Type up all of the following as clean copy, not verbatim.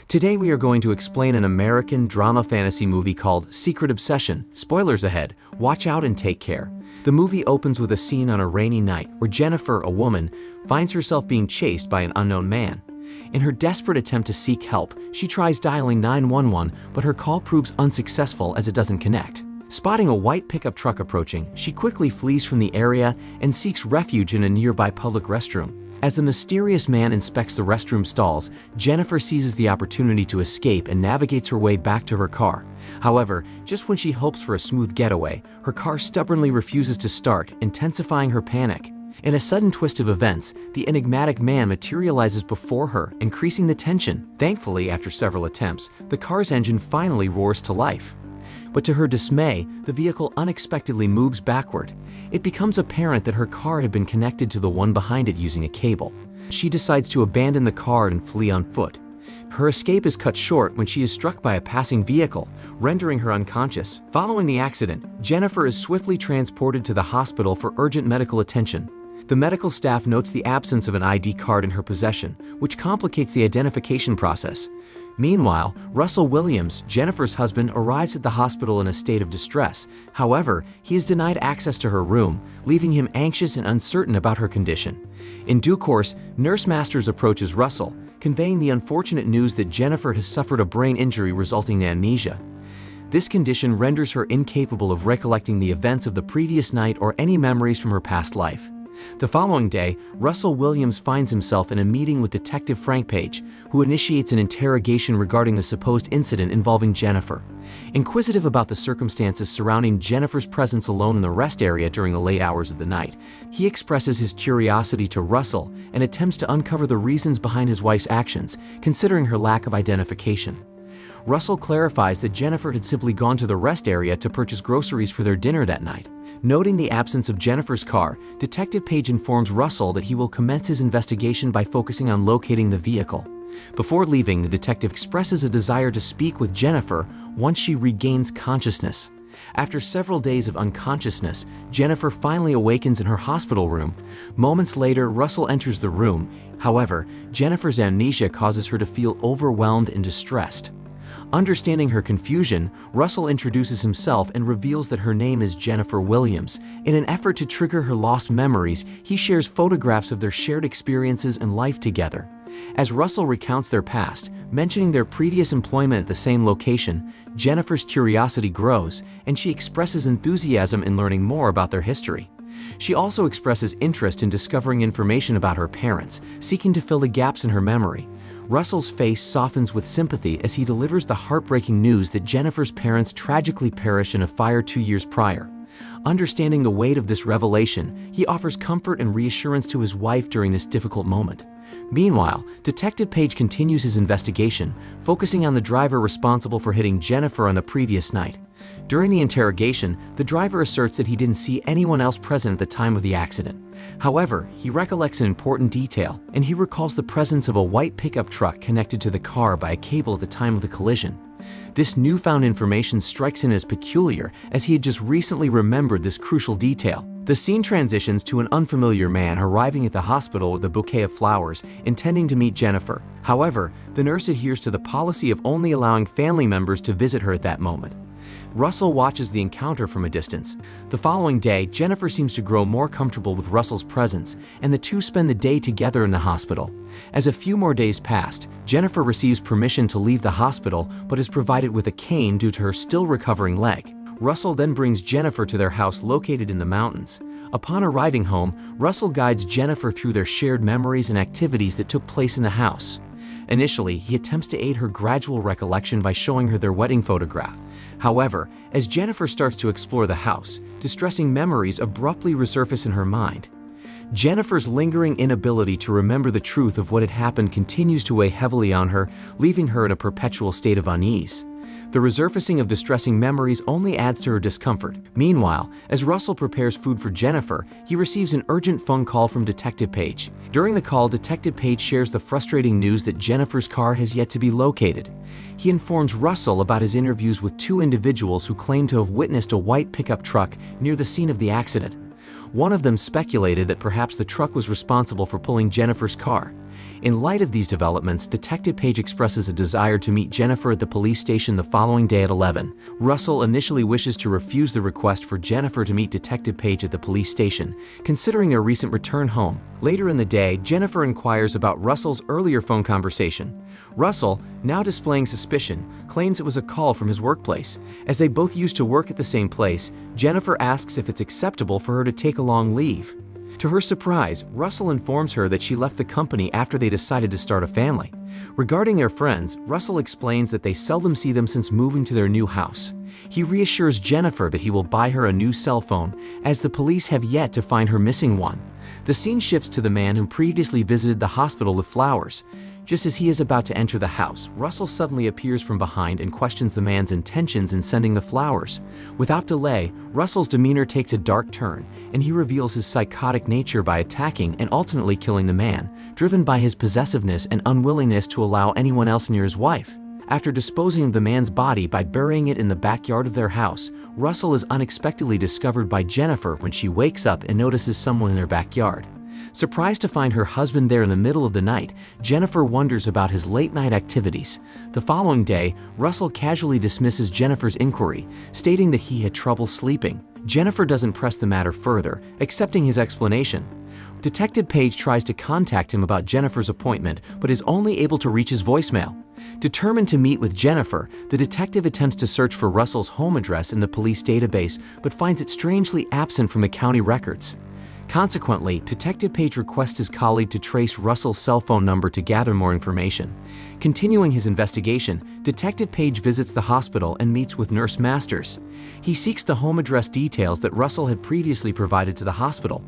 Today we are going to explain an American drama fantasy movie called Secret Obsession. Spoilers ahead, watch out and take care. The movie opens with a scene on a rainy night where Jennifer, a woman, finds herself being chased by an unknown man. In her desperate attempt to seek help, she tries dialing 911, but her call proves unsuccessful as it doesn't connect. Spotting a white pickup truck approaching, she quickly flees from the area and seeks refuge in a nearby public restroom. As the mysterious man inspects the restroom stalls, Jennifer seizes the opportunity to escape and navigates her way back to her car. However, just when she hopes for a smooth getaway, her car stubbornly refuses to start, intensifying her panic. In a sudden twist of events, the enigmatic man materializes before her, increasing the tension. Thankfully, after several attempts, the car's engine finally roars to life. But to her dismay, the vehicle unexpectedly moves backward. It becomes apparent that her car had been connected to the one behind it using a cable. She decides to abandon the car and flee on foot. Her escape is cut short when she is struck by a passing vehicle, rendering her unconscious. Following the accident, Jennifer is swiftly transported to the hospital for urgent medical attention. The medical staff notes the absence of an ID card in her possession, which complicates the identification process. Meanwhile, Russell Williams, Jennifer's husband, arrives at the hospital in a state of distress. However, he is denied access to her room, leaving him anxious and uncertain about her condition. In due course, Nurse Masters approaches Russell, conveying the unfortunate news that Jennifer has suffered a brain injury resulting in amnesia. This condition renders her incapable of recollecting the events of the previous night or any memories from her past life. The following day, Russell Williams finds himself in a meeting with Detective Frank Page, who initiates an interrogation regarding the supposed incident involving Jennifer. Inquisitive about the circumstances surrounding Jennifer's presence alone in the rest area during the late hours of the night, he expresses his curiosity to Russell and attempts to uncover the reasons behind his wife's actions, considering her lack of identification. Russell clarifies that Jennifer had simply gone to the rest area to purchase groceries for their dinner that night. Noting the absence of Jennifer's car, Detective Page informs Russell that he will commence his investigation by focusing on locating the vehicle. Before leaving, the detective expresses a desire to speak with Jennifer once she regains consciousness. After several days of unconsciousness, Jennifer finally awakens in her hospital room. Moments later, Russell enters the room. However, Jennifer's amnesia causes her to feel overwhelmed and distressed. Understanding her confusion, Russell introduces himself and reveals that her name is Jennifer Williams. In an effort to trigger her lost memories, he shares photographs of their shared experiences and life together. As Russell recounts their past, mentioning their previous employment at the same location, Jennifer's curiosity grows, and she expresses enthusiasm in learning more about their history. She also expresses interest in discovering information about her parents, seeking to fill the gaps in her memory. Russell's face softens with sympathy as he delivers the heartbreaking news that Jennifer's parents tragically perished in a fire 2 years prior. Understanding the weight of this revelation, he offers comfort and reassurance to his wife during this difficult moment. Meanwhile, Detective Page continues his investigation, focusing on the driver responsible for hitting Jennifer on the previous night. During the interrogation, the driver asserts that he didn't see anyone else present at the time of the accident. However, he recollects an important detail, and he recalls the presence of a white pickup truck connected to the car by a cable at the time of the collision. This newfound information strikes him as peculiar, as he had just recently remembered this crucial detail. The scene transitions to an unfamiliar man arriving at the hospital with a bouquet of flowers, intending to meet Jennifer. However, the nurse adheres to the policy of only allowing family members to visit her at that moment. Russell watches the encounter from a distance. The following day, Jennifer seems to grow more comfortable with Russell's presence, and the two spend the day together in the hospital. As a few more days passed, Jennifer receives permission to leave the hospital, but is provided with a cane due to her still recovering leg. Russell then brings Jennifer to their house located in the mountains. Upon arriving home, Russell guides Jennifer through their shared memories and activities that took place in the house. Initially, he attempts to aid her gradual recollection by showing her their wedding photograph. However, as Jennifer starts to explore the house, distressing memories abruptly resurface in her mind. Jennifer's lingering inability to remember the truth of what had happened continues to weigh heavily on her, leaving her in a perpetual state of unease. The resurfacing of distressing memories only adds to her discomfort. Meanwhile, as Russell prepares food for Jennifer, he receives an urgent phone call from Detective Page. During the call, Detective Page shares the frustrating news that Jennifer's car has yet to be located. He informs Russell about his interviews with two individuals who claim to have witnessed a white pickup truck near the scene of the accident. One of them speculated that perhaps the truck was responsible for pulling Jennifer's car. In light of these developments, Detective Page expresses a desire to meet Jennifer at the police station the following day at 11. Russell initially wishes to refuse the request for Jennifer to meet Detective Page at the police station, considering their recent return home. Later in the day, Jennifer inquires about Russell's earlier phone conversation. Russell, now displaying suspicion, claims it was a call from his workplace. As they both used to work at the same place, Jennifer asks if it's acceptable for her to take a long leave. To her surprise, Russell informs her that she left the company after they decided to start a family. Regarding their friends, Russell explains that they seldom see them since moving to their new house. He reassures Jennifer that he will buy her a new cell phone, as the police have yet to find her missing one. The scene shifts to the man who previously visited the hospital with flowers. Just as he is about to enter the house, Russell suddenly appears from behind and questions the man's intentions in sending the flowers. Without delay, Russell's demeanor takes a dark turn, and he reveals his psychotic nature by attacking and ultimately killing the man, driven by his possessiveness and unwillingness to allow anyone else near his wife. After disposing of the man's body by burying it in the backyard of their house, Russell is unexpectedly discovered by Jennifer when she wakes up and notices someone in her backyard. Surprised to find her husband there in the middle of the night, Jennifer wonders about his late-night activities. The following day, Russell casually dismisses Jennifer's inquiry, stating that he had trouble sleeping. Jennifer doesn't press the matter further, accepting his explanation. Detective Page tries to contact him about Jennifer's appointment, but is only able to reach his voicemail. Determined to meet with Jennifer, the detective attempts to search for Russell's home address in the police database, but finds it strangely absent from the county records. Consequently, Detective Page requests his colleague to trace Russell's cell phone number to gather more information. Continuing his investigation, Detective Page visits the hospital and meets with Nurse Masters. He seeks the home address details that Russell had previously provided to the hospital.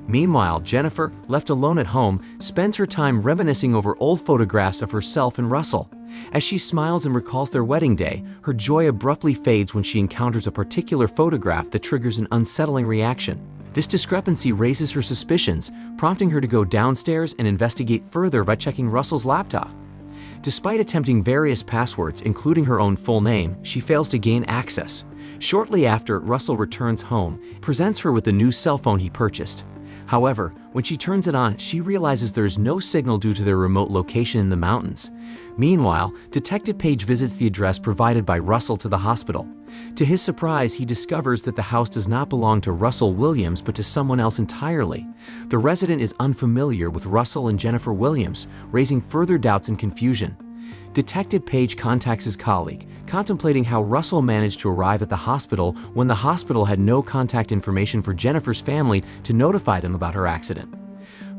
Meanwhile, Jennifer, left alone at home, spends her time reminiscing over old photographs of herself and Russell. As she smiles and recalls their wedding day, her joy abruptly fades when she encounters a particular photograph that triggers an unsettling reaction. This discrepancy raises her suspicions, prompting her to go downstairs and investigate further by checking Russell's laptop. Despite attempting various passwords, including her own full name, she fails to gain access. Shortly after, Russell returns home, presents her with the new cell phone he purchased. However, when she turns it on, she realizes there is no signal due to their remote location in the mountains. Meanwhile, Detective Page visits the address provided by Russell to the hospital. To his surprise, he discovers that the house does not belong to Russell Williams but to someone else entirely. The resident is unfamiliar with Russell and Jennifer Williams, raising further doubts and confusion. Detective Page contacts his colleague, contemplating how Russell managed to arrive at the hospital when the hospital had no contact information for Jennifer's family to notify them about her accident.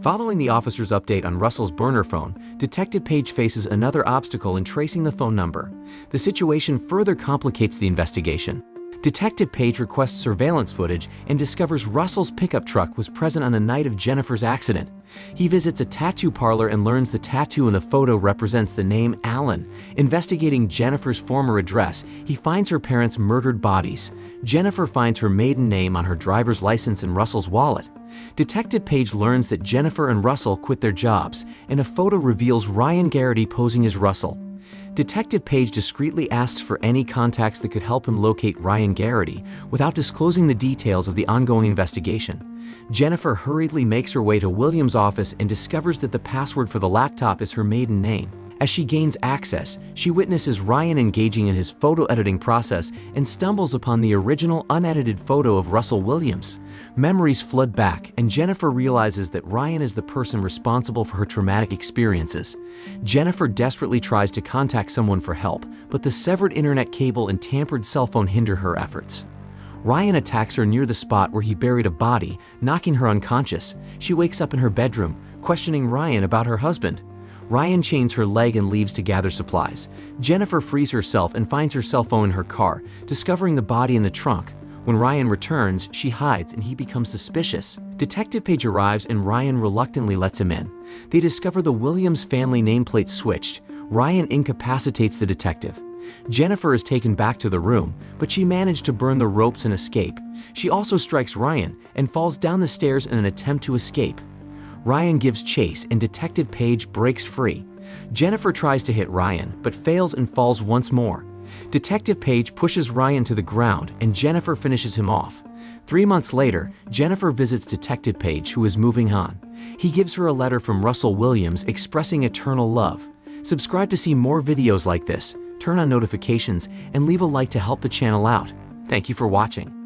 Following the officer's update on Russell's burner phone, Detective Page faces another obstacle in tracing the phone number. The situation further complicates the investigation. Detective Page requests surveillance footage and discovers Russell's pickup truck was present on the night of Jennifer's accident. He visits a tattoo parlor and learns the tattoo in the photo represents the name Allen. Investigating Jennifer's former address, he finds her parents' murdered bodies. Jennifer finds her maiden name on her driver's license in Russell's wallet. Detective Page learns that Jennifer and Russell quit their jobs, and a photo reveals Ryan Garrity posing as Russell. Detective Page discreetly asks for any contacts that could help him locate Ryan Garrity without disclosing the details of the ongoing investigation. Jennifer hurriedly makes her way to Williams' office and discovers that the password for the laptop is her maiden name. As she gains access, she witnesses Ryan engaging in his photo editing process and stumbles upon the original unedited photo of Russell Williams. Memories flood back, and Jennifer realizes that Ryan is the person responsible for her traumatic experiences. Jennifer desperately tries to contact someone for help, but the severed internet cable and tampered cell phone hinder her efforts. Ryan attacks her near the spot where he buried a body, knocking her unconscious. She wakes up in her bedroom, questioning Ryan about her husband. Ryan chains her leg and leaves to gather supplies. Jennifer frees herself and finds her cell phone in her car, discovering the body in the trunk. When Ryan returns, she hides and he becomes suspicious. Detective Page arrives and Ryan reluctantly lets him in. They discover the Williams family nameplate switched. Ryan incapacitates the detective. Jennifer is taken back to the room, but she managed to burn the ropes and escape. She also strikes Ryan and falls down the stairs in an attempt to escape. Ryan gives chase and Detective Page breaks free. Jennifer tries to hit Ryan, but fails and falls once more. Detective Page pushes Ryan to the ground and Jennifer finishes him off. 3 months later, Jennifer visits Detective Page, who is moving on. He gives her a letter from Russell Williams expressing eternal love. Subscribe to see more videos like this, turn on notifications, and leave a like to help the channel out. Thank you for watching.